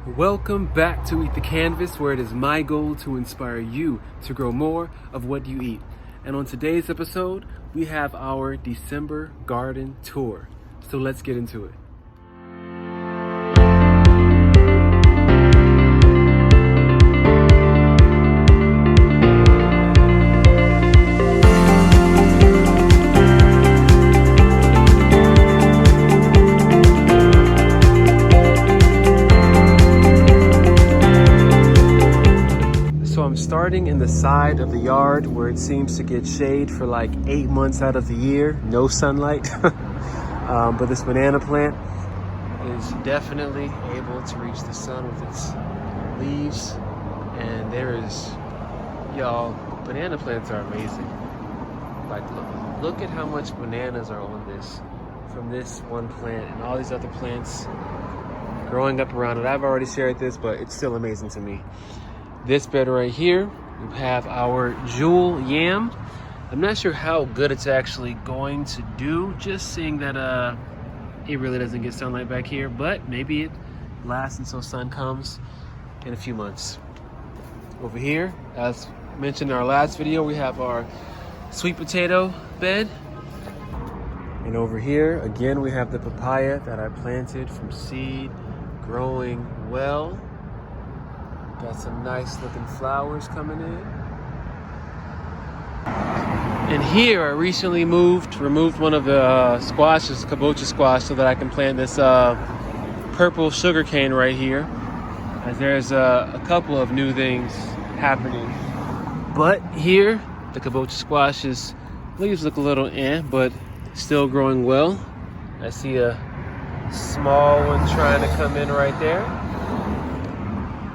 Welcome back to Eat the Canvas, where it is my goal to inspire you to grow more of what you eat. And on today's episode, we have our December garden tour. So let's get into it. Starting in the side of the yard where it seems to get shade for like 8 months out of the year, no sunlight. But this banana plant is definitely able to reach the sun with its leaves. And there is, y'all, banana plants are amazing. Like, look at how much bananas are on this from this one plant and all these other plants growing up around it. I've already shared this, but it's still amazing to me. This bed right here, we have our jewel yam. I'm not sure how good it's actually going to do, just seeing that it really doesn't get sunlight back here, but maybe it lasts until sun comes in a few months. Over here, as mentioned in our last video, we have our sweet potato bed. And over here, again, we have the papaya that I planted from seed, growing well. Got some nice looking flowers coming in. And here I recently removed one of the squashes, kabocha squash, so that I can plant this purple sugar cane right here. As there's a couple of new things happening. But here, the kabocha squash's leaves look a little but still growing well. I see a small one trying to come in right there.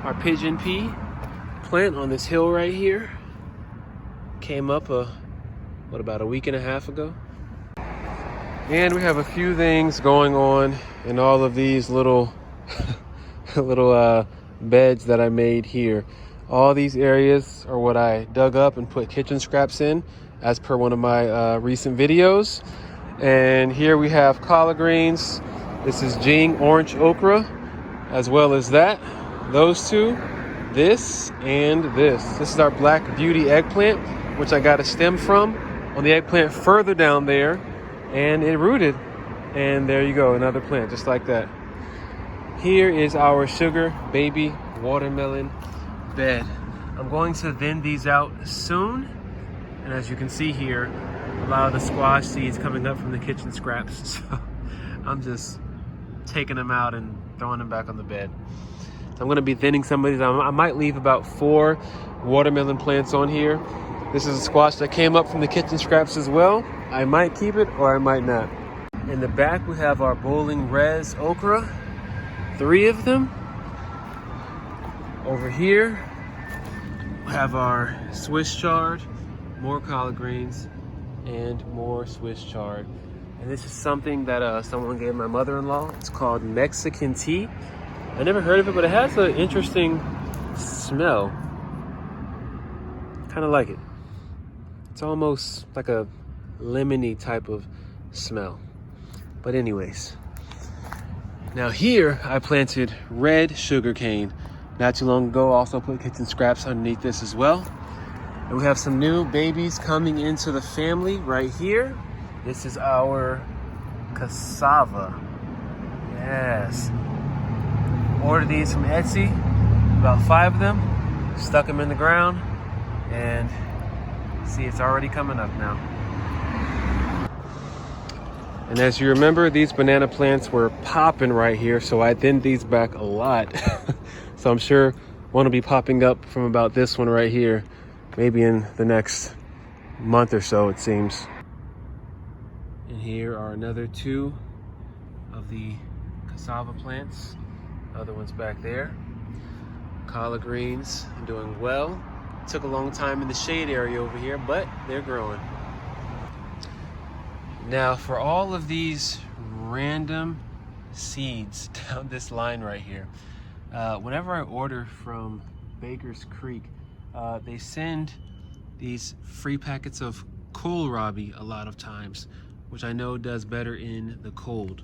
Our pigeon pea plant on this hill right here came up about a week and a half ago. And we have a few things going on in all of these little beds that I made here. All these areas are what I dug up and put kitchen scraps in, as per one of my recent videos. And here we have collard greens. This is Jing orange okra, as well as that. Those two, this and this. This is our Black Beauty eggplant, which I got a stem from on the eggplant further down there, and it rooted. And there you go, another plant just like that. Here is our sugar baby watermelon bed. I'm going to thin these out soon. And as you can see here, a lot of the squash seeds coming up from the kitchen scraps. So I'm just taking them out and throwing them back on the bed. I'm going to be thinning some of these. I might leave about 4 watermelon plants on here. This is a squash that came up from the kitchen scraps as well. I might keep it or I might not. In the back, we have our bowling res okra. 3 of them. Over here, we have our Swiss chard, more collard greens, and more Swiss chard. And this is something that someone gave my mother-in-law. It's called Mexican tea. I never heard of it, but it has an interesting smell. Kind of like it. It's almost like a lemony type of smell. But anyways, now here I planted red sugar cane not too long ago. Also put kitchen scraps underneath this as well. And we have some new babies coming into the family right here. This is our cassava. Yes. Ordered these from Etsy, about 5 of them, stuck them in the ground, and see, it's already coming up now. And as you remember, these banana plants were popping right here, so I thinned these back a lot. So I'm sure one will be popping up from about this one right here, maybe in the next month or so, it seems. And here are another 2 of the cassava plants. Other ones back there. Collard greens doing well. Took a long time in the shade area over here, but they're growing. Now for all of these random seeds down this line right here, whenever I order from Baker's Creek, they send these free packets of kohlrabi a lot of times, which I know does better in the cold,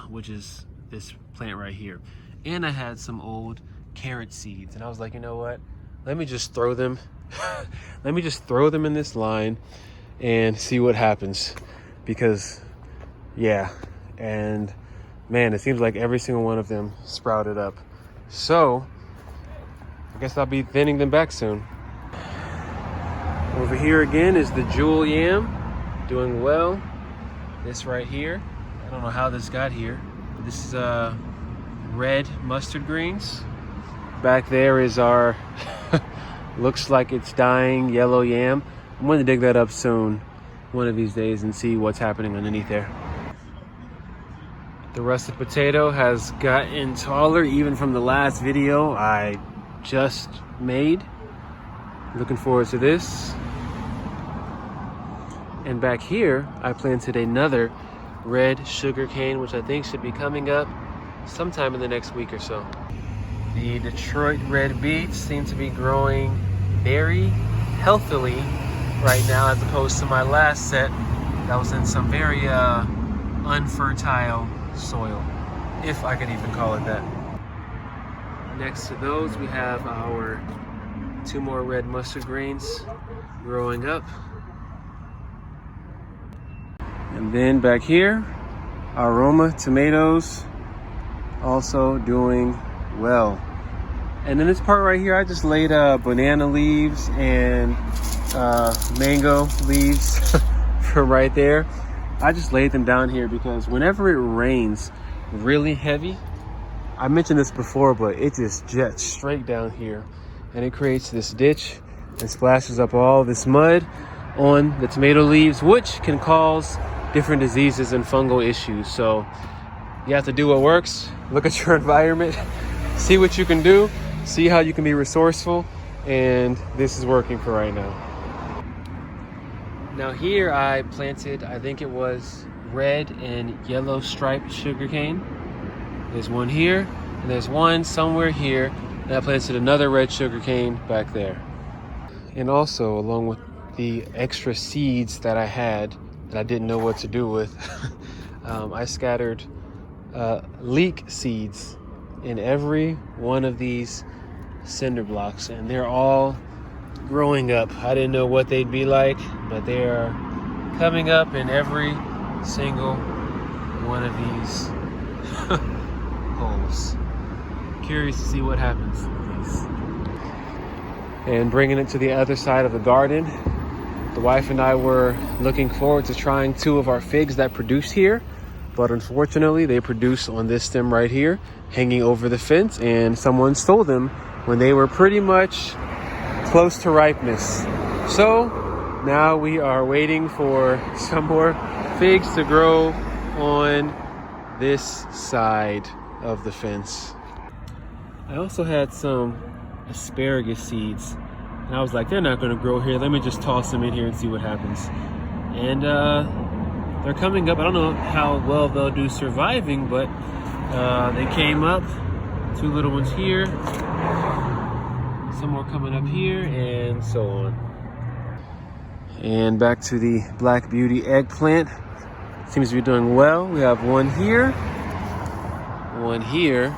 which is this plant right here. and I had some old carrot seeds. And I was like, you know what? Let me just throw them. Let me just throw them in this line and see what happens. Because, yeah. And man, it seems like every single one of them sprouted up. So I guess I'll be thinning them back soon. Over here again is the jewel yam, doing well. This right here, I don't know how this got here, but this is red mustard greens. Back there is our looks like it's dying yellow yam. I'm going to dig that up soon, one of these days, and see what's happening underneath there. The russet potato has gotten taller even from the last video I just made. Looking forward to this. And back here, I planted another red sugar cane, which I think should be coming up sometime in the next week or so. The Detroit red beets seem to be growing very healthily right now, as opposed to my last set that was in some very unfertile soil, if I could even call it that. Next to those, we have our 2 more red mustard greens growing up. And then back here, aroma tomatoes also doing well. And in this part right here, I just laid banana leaves and mango leaves from right there. I just laid them down here because whenever it rains really heavy, I mentioned this before, but it just jets straight down here and it creates this ditch and splashes up all this mud on the tomato leaves, which can cause different diseases and fungal issues. So you have to do what works, look at your environment, see what you can do, see how you can be resourceful, and this is working for right now. Now here I planted, I think it was red and yellow striped sugarcane. There's one here, and there's one somewhere here, and I planted another red sugarcane back there. And also, along with the extra seeds that I had that I didn't know what to do with, I scattered leek seeds in every one of these cinder blocks, and they're all growing up. I didn't know what they'd be like, but they are coming up in every single one of these holes. Curious to see what happens with these. And bringing it to the other side of the garden, the wife and I were looking forward to trying 2 of our figs that produce here, but unfortunately they produce on this stem right here, hanging over the fence, and someone stole them when they were pretty much close to ripeness. So now we are waiting for some more figs to grow on this side of the fence. I also had some asparagus seeds, and I was like, they're not going to grow here. Let me just toss them in here and see what happens. And they're coming up. I don't know how well they'll do surviving, but they came up. 2 little ones here, some more coming up here, and so on. And back to the Black Beauty eggplant. Seems to be doing well. We have one here, one here.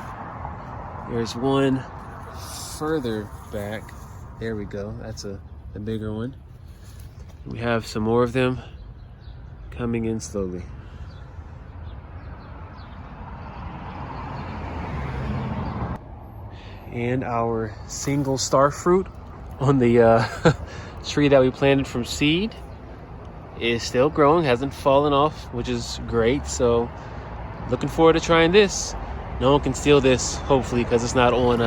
There's one further back. There we go. That's a bigger one. We have some more of them coming in slowly. And our single star fruit on the tree that we planted from seed is still growing, hasn't fallen off, which is great. So looking forward to trying this. No one can steal this, hopefully, because it's not on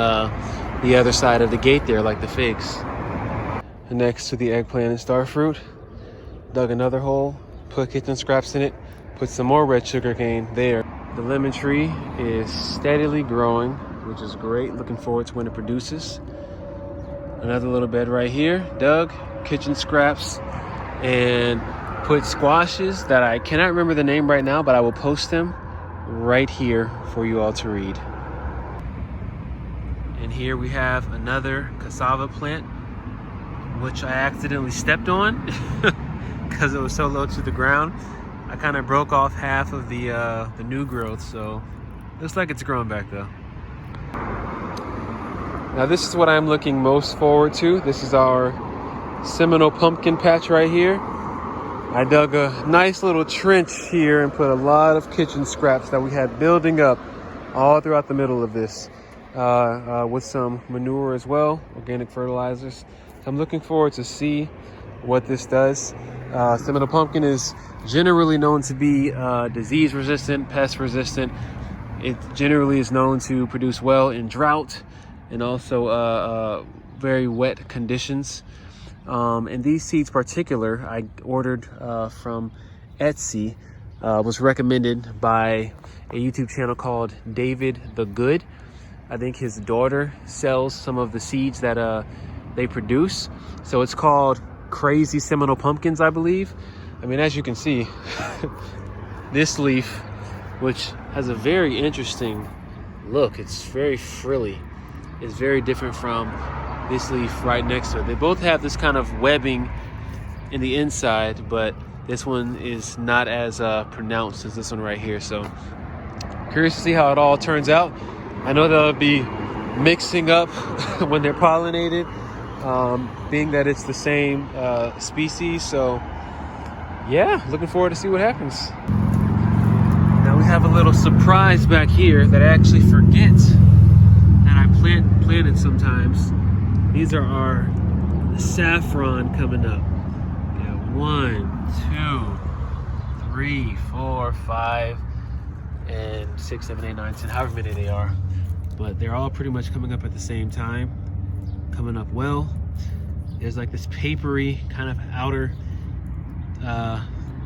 the other side of the gate there like the figs. And next to the eggplant and star fruit, dug another hole, put kitchen scraps in it, put some more red sugarcane there. The lemon tree is steadily growing, which is great. Looking forward to when it produces. Another little bed right here, dug, kitchen scraps, and put squashes that I cannot remember the name right now, but I will post them right here for you all to read. And here we have another cassava plant, which I accidentally stepped on because it was so low to the ground. I kind of broke off half of the new growth, so looks like it's growing back though. Now this is what I'm looking most forward to. This is our Seminal pumpkin patch right here. I dug a nice little trench here and put a lot of kitchen scraps that we had building up all throughout the middle of this with some manure as well, organic fertilizers. I'm looking forward to see what this does. Seminal pumpkin is generally known to be disease resistant, pest resistant. It generally is known to produce well in drought and also very wet conditions. And these seeds particular, I ordered from Etsy, was recommended by a YouTube channel called David the Good. I think his daughter sells some of the seeds that they produce. So it's called Crazy Seminal Pumpkins, I believe. I mean, as you can see, this leaf, which has a very interesting look, it's very frilly, is very different from this leaf right next to it. They both have this kind of webbing in the inside, but this one is not as pronounced as this one right here. So curious to see how it all turns out. I know they'll be mixing up when they're pollinated, being that it's the same species. So yeah, looking forward to see what happens. Now we have a little surprise back here that I actually forget that I planted sometimes. These are our saffron coming up. Yeah, 1, 2, 3, 4, 5, and 6, 7, 8, 9, 10, however many they are. But they're all pretty much coming up at the same time, coming up well. There's like this papery kind of outer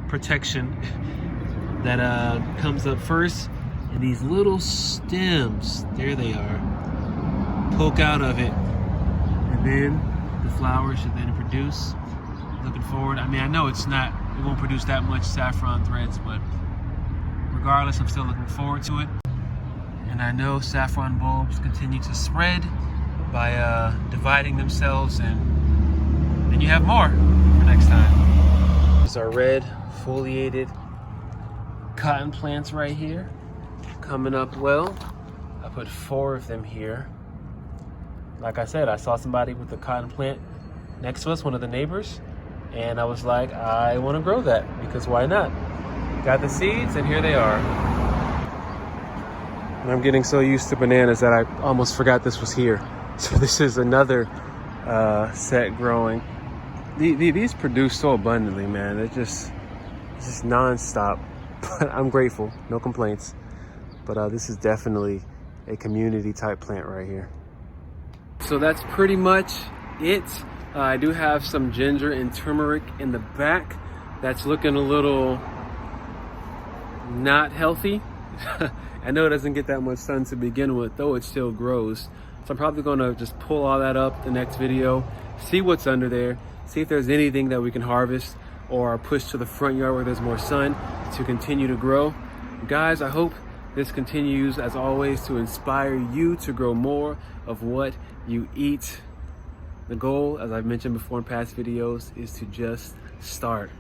protection that comes up first, and these little stems, there they are, poke out of it, and then the flowers should then produce. Looking forward. I mean, I know it won't produce that much saffron threads, but regardless, I'm still looking forward to it. And I know saffron bulbs continue to spread by dividing themselves, and then you have more for next time. These are red foliated cotton plants right here, coming up well. I put 4 of them here. Like I said, I saw somebody with a cotton plant next to us, one of the neighbors, and I was like, I want to grow that, because why not? Got the seeds, and here they are. And I'm getting so used to bananas that I almost forgot this was here. So this is another set growing. These produce so abundantly, man. It's just non-stop. But I'm grateful, no complaints. But this is definitely a community type plant right here. So that's pretty much it. I do have some ginger and turmeric in the back. That's looking a little not healthy. I know it doesn't get that much sun to begin with, though it still grows. So I'm probably gonna just pull all that up the next video, see what's under there, see if there's anything that we can harvest or push to the front yard where there's more sun to continue to grow. Guys, I hope this continues, as always, to inspire you to grow more of what you eat. The goal, as I've mentioned before in past videos, is to just start.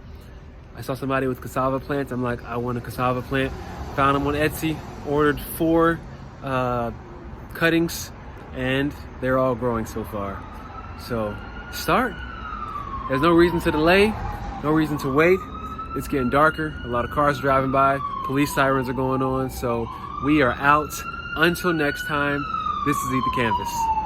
I saw somebody with cassava plants. I'm like, I want a cassava plant. Found them on Etsy, ordered 4 cuttings, and they're all growing so far. So start. There's no reason to delay, no reason to wait. It's getting darker, a lot of cars driving by, police sirens are going on, so we are out. Until next time, this is Eat the Canvas.